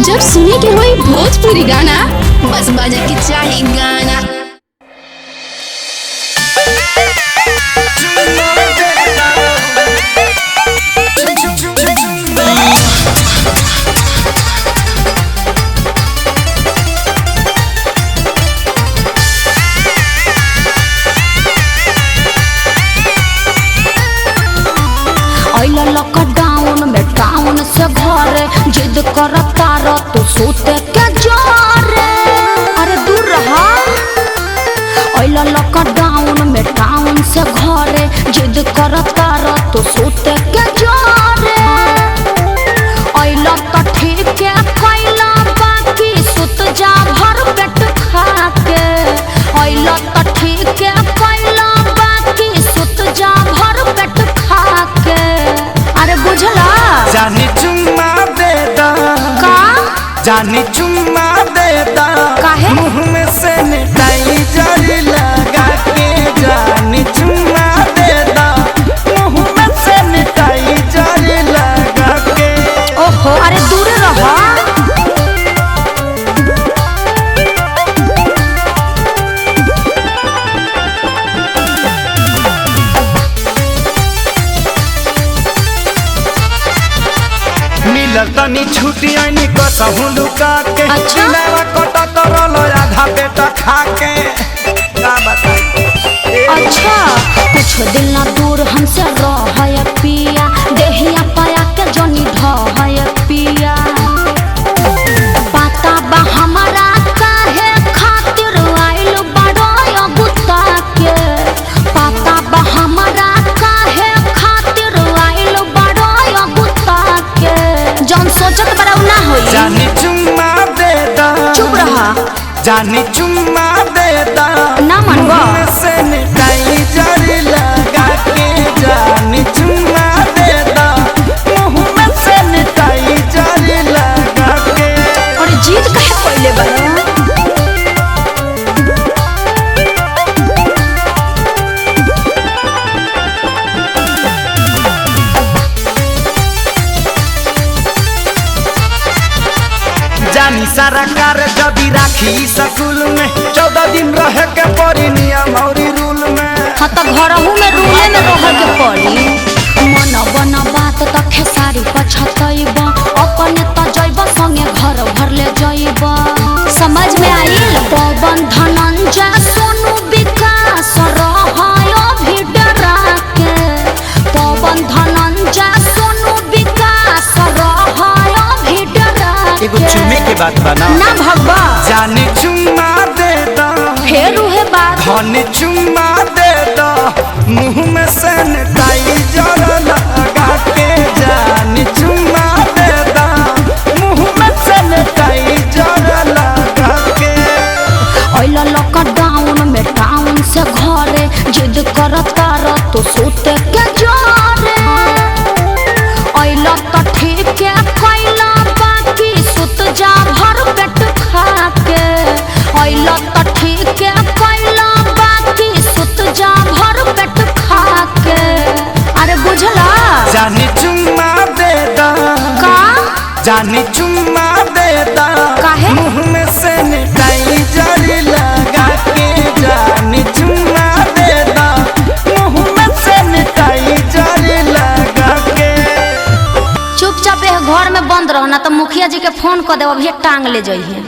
जब सुने के होई भोजपुरी गाना, बस बजे के चाही गाना। लॉकडाउन में टाउन से घरे जिद करता रह तू सोते के जोरे। अरे दूर रहा। लॉकडाउन में टाउन से घरे जिद करता रह तू सोते के जोरे। तो ठीक है कैला बाकी सुत जा भर पेट खा के। तो ठीक है कैला बाकी सुत जा भर पेट खा के। अरे बुझला जानी चुम्मा दे दा का जानी चुम्मा दे दा काहे मुँह में सैनिटाइजर लगा के। जानी चुम्मा दे दा मुँह में सैनिटाइजर लगा के। ओहो अरे दूर रहो। मिलल तनी छुट्टी आनी कसहु लुका के। अच्छा कटा करल आधा पेट खा के। का बताई अच्छा कुछ दिन ना दूर हमसे रह पिया। देहिया पाया के जनी ढह पिया। पता बा हमारा काहे खातिर आइल बड़ो गुत्ता के। पता बा हमारा काहे खातिर आइल बड़ो गुत्ता के। जौन सोचत बड़ा ना होई। जानी चुम्मा दे दा चुप रहा। जानी चुम्मा दे दा ना मनवा सैनिटाइजर लगा के। जानी चुम्मा दे दा मुँह में सैनिटाइजर लगा के। और जीत काहे पहले बनो। जानी सारा कार जदी राखी स्कूल में 14 दिन रहे के पड़ी नियम और रूल में। हाँ तो घरहू में रूले में रह के पड़ी। मन बन बात तो खेसारी पछतैब। अपने तो जैब संगे घर भर ले जैब। समझ में आइल। पवन धनंजय सोनू विकास रहायो भी डरा के। पवन धनंजय सोनू विकास रहायो भी डरा के। एगो चुम्मे के बात बना ना भगवा। जानी चुम्मा दे दा फेर उहे बात। धनी चुम्मा दे दा मुँह में सैनिटाइजर लगा के। जानी चुम्मा दे दा मुँह में सैनिटाइजर लगा के। लॉकडाउन में टाउन से घरे जिद करता रह तो सोते के जोरे। तो ठीक है कैला बाकी सुत जा भर पेट खा के। तो ठीक है कैला बाकी सुत जा भर पेट खा के। अरे बुझला जानी चुम्मा दे दा का जानी चुम्मा दे दा काहे मुँह में सैनिटाइजर लगा के। जानी चुम्मा दे दा मुँह में सैनिटाइजर लगा के। चुपचाप घर में बंद रहो ना तो मुखिया जी के फोन कर दे। अभी टांग ले जाइए।